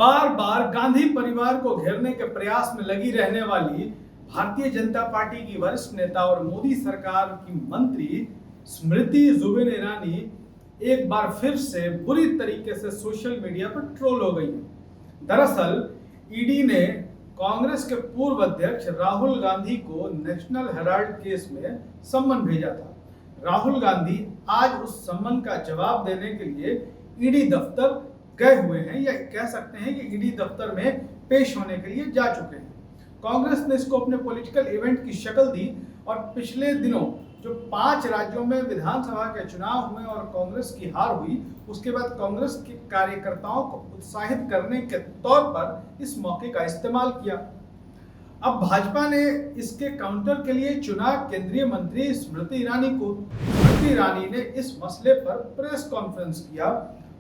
बार बार गांधी परिवार को घेरने के प्रयास में लगी रहने वाली भारतीय जनता पार्टी की वरिष्ठ नेता और मोदी सरकार की मंत्री स्मृति जुबिन ईरानी एक बार फिर से बुरी तरीके से सोशल मीडिया पर ट्रोल हो गई है। दरअसल ईडी ने कांग्रेस के पूर्व अध्यक्ष राहुल गांधी को नेशनल हेराल्ड केस में सम्मन भेजा था। राहुल गांधी आज उस सम्मन का जवाब देने के लिए ईडी दफ्तर गए हुए हैं, या कह सकते हैं कि ईडी दफ्तर में पेश होने के लिए जा चुके हैं। कांग्रेस ने इसको अपने पॉलिटिकल इवेंट की शक्ल दी और पिछले दिनों जो 5 राज्यों में विधानसभा के चुनाव हुए और कांग्रेस की हार हुई, उसके बाद कांग्रेस के कार्यकर्ताओं को उत्साहित करने के तौर पर इस मौके का इस्तेमाल किया। अब भाजपा ने इसके काउंटर के लिए चुना केंद्रीय मंत्री स्मृति ईरानी को। स्मृति ईरानी ने इस मसले पर प्रेस कॉन्फ्रेंस किया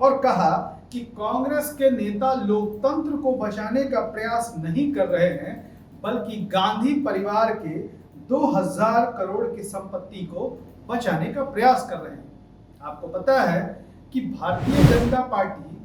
और कहा कि कांग्रेस के नेता लोकतंत्र को बचाने का प्रयास नहीं कर रहे हैं, बल्कि गांधी परिवार के 2000 करोड़ की संपत्ति को बचाने का प्रयास कर रहे हैं। आपको पता है कि भारतीय जनता पार्टी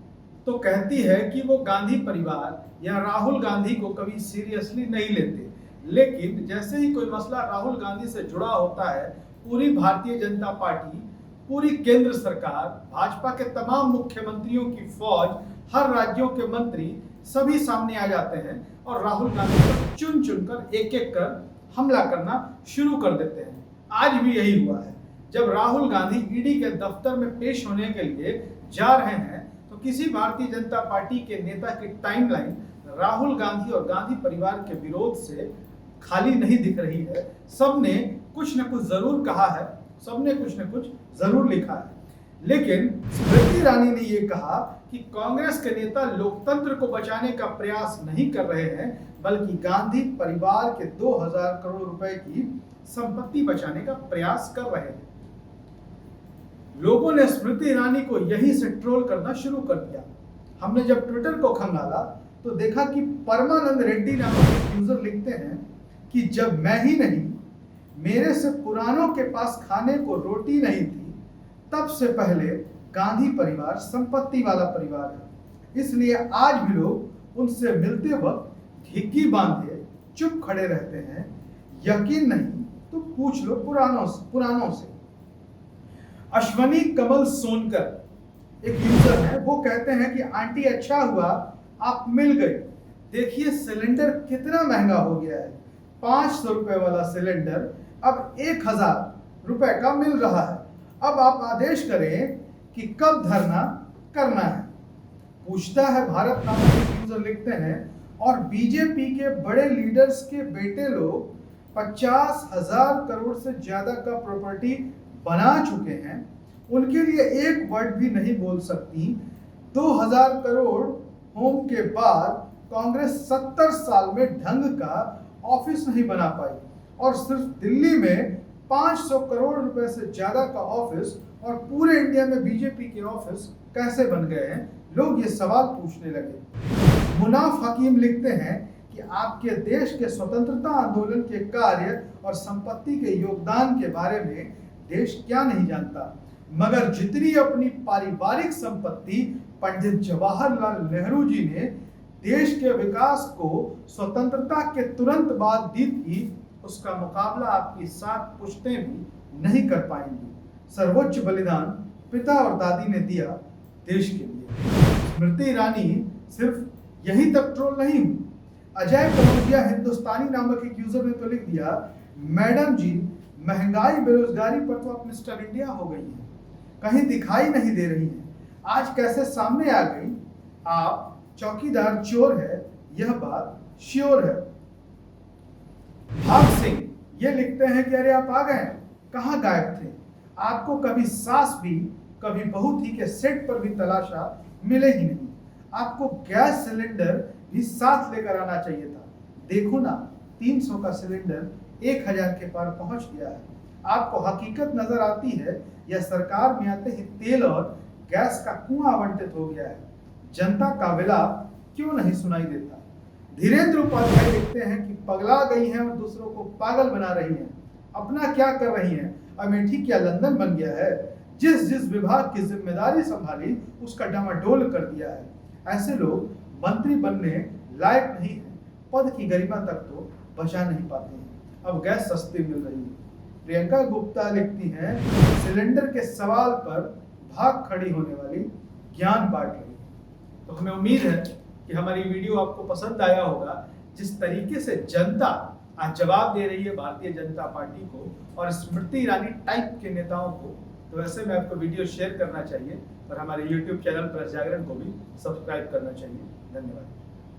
तो कहती है कि वो गांधी परिवार या राहुल गांधी को कभी सीरियसली नहीं लेते, लेकिन जैसे ही कोई मसला राहुल गांधी से जुड़ा होता है, पूरी भारतीय जनता पार्टी, पूरी केंद्र सरकार, भाजपा के तमाम मुख्यमंत्रियों की फौज, हर राज्यों के मंत्री सभी सामने आ जाते हैं और राहुल गांधी पर चुन चुनकर एक एक कर हमला करना शुरू कर देते हैं। आज भी यही हुआ है। जब राहुल गांधी ईडी के दफ्तर में पेश होने के लिए जा रहे हैं तो किसी भारतीय जनता पार्टी के नेता की टाइमलाइन राहुल गांधी और गांधी परिवार के विरोध से खाली नहीं दिख रही है। सबने कुछ न कुछ जरूर कहा है, सबने कुछ न कुछ जरूर लिखा है। लेकिन स्मृति ईरानी ने यह कहा कि कांग्रेस के नेता लोकतंत्र को बचाने का प्रयास नहीं कर रहे हैं, बल्कि गांधी परिवार के 2000 करोड़ रुपए की संपत्ति बचाने का प्रयास कर रहे हैं। लोगों ने स्मृति ईरानी को यहीं से ट्रोल करना शुरू कर दिया। हमने जब ट्विटर को खंगाला तो देखा कि परमानंद रेड्डी नामक एक यूजर लिखते हैं कि जब मैं ही नहीं, मेरे से पुरानों के पास खाने को रोटी नहीं थी, तब से पहले गांधी परिवार संपत्ति वाला परिवार है। इसलिए आज भी लोग उनसे मिलते वक्त घिग्गी बांधे चुप खड़े रहते हैं। यकीन नहीं तो पूछ लो पुरानों से। अश्वनी कमल सोनकर एक यूजर है, वो कहते हैं कि आंटी अच्छा हुआ आप मिल गए। देखिए सिलेंडर कितना महंगा हो गया है। 500 रुपए वाला सिलेंडर अब 1000 रुपए का मिल रहा है। अब आप आदेश करें कि कब धरना करना है। पूछता है भारत नामक एक यूजर लिखते हैं, और बीजेपी के बड़े लीडर्स के बेटे लोग 50,000 करोड़ से ज्यादा का प्रॉपर्टी बना चुके हैं, उनके लिए एक वर्ड भी नहीं बोल सकती। 2000 करोड़ होम के बाद कांग्रेस 70 साल में ढंग का ऑफिस नहीं बना पाई, और सिर्फ दिल्ली में 500 करोड़ रुपए से ज्यादा का ऑफिस, और पूरे इंडिया में बीजेपी के ऑफिस कैसे बन गए हैं, लोग ये सवाल पूछने लगे। मुनाफ हकीम लिखते हैं कि आपके देश के स्वतंत्रता आंदोलन के कार्य और संपत्ति के योगदान के बारे में देश क्या नहीं जानता, मगर जितनी अपनी पारिवारिक संपत्ति पंडित जवाहरलाल नेहरू जी ने देश के विकास को स्वतंत्रता के तुरंत बाद दी थी, उसका मुकाबला आपकी 7 पुश्तें भी नहीं कर पाएंगी। सर्वोच्च बलिदान पिता और दादी ने दिया देश के लिए। स्मृति ईरानी सिर्फ यहीं तक ट्रोल नहीं हुई। अजय कनौजिया हिंदुस्तानी नामक एक यूजर ने तो लिख दिया, मैडम जी महंगाई बेरोजगारी पर तो अब मिस्टर इंडिया हो गई है, कहीं दिखाई नहीं दे रही है। आज कैसे सामने आ गई, आप चौकीदार चोर है, यह बात श्योर है। भाग सिंह ये लिखते हैं कि अरे आप आ गए, कहाँ गायब थे, आपको कभी सास भी कभी बहू थी के सेट पर भी तलाशा मिले ही नहीं। आपको गैस सिलेंडर भी साथ लेकर आना चाहिए था। देखो ना 300 का सिलेंडर 1000 के पार पहुंच गया है। आपको हकीकत नजर आती है या सरकार में आते ही तेल और गैस का कुआं आवंटित हो गया है। जनता का विलाप क्यों नहीं सुनाई देता। धीरेन्द्र उपाध्याय लिखते हैं कि पगला गई हैं और दूसरों को पागल बना रही हैं। अपना क्या कर रही हैं, अमेठी क्या लंदन बन गया है। जिस जिस विभाग की जिम्मेदारी संभाली उसका डामाडोल कर दिया है। ऐसे लोग मंत्री बनने लायक नहीं है, पद की गरिमा तक तो बचा नहीं पाते हैं, अब गैस सस्ती मिल रही है। प्रियंका गुप्ता लिखती हैं, सिलेंडर के सवाल पर भाग खड़ी होने वाली ज्ञान बांट रही है। तो हमें उम्मीद है कि हमारी वीडियो आपको पसंद आया होगा। जिस तरीके से जनता आज जवाब दे रही है भारतीय जनता पार्टी को और स्मृति ईरानी टाइप के नेताओं को, तो ऐसे में आपको वीडियो शेयर करना चाहिए और हमारे YouTube चैनल प्रेस जागरण को भी सब्सक्राइब करना चाहिए। धन्यवाद।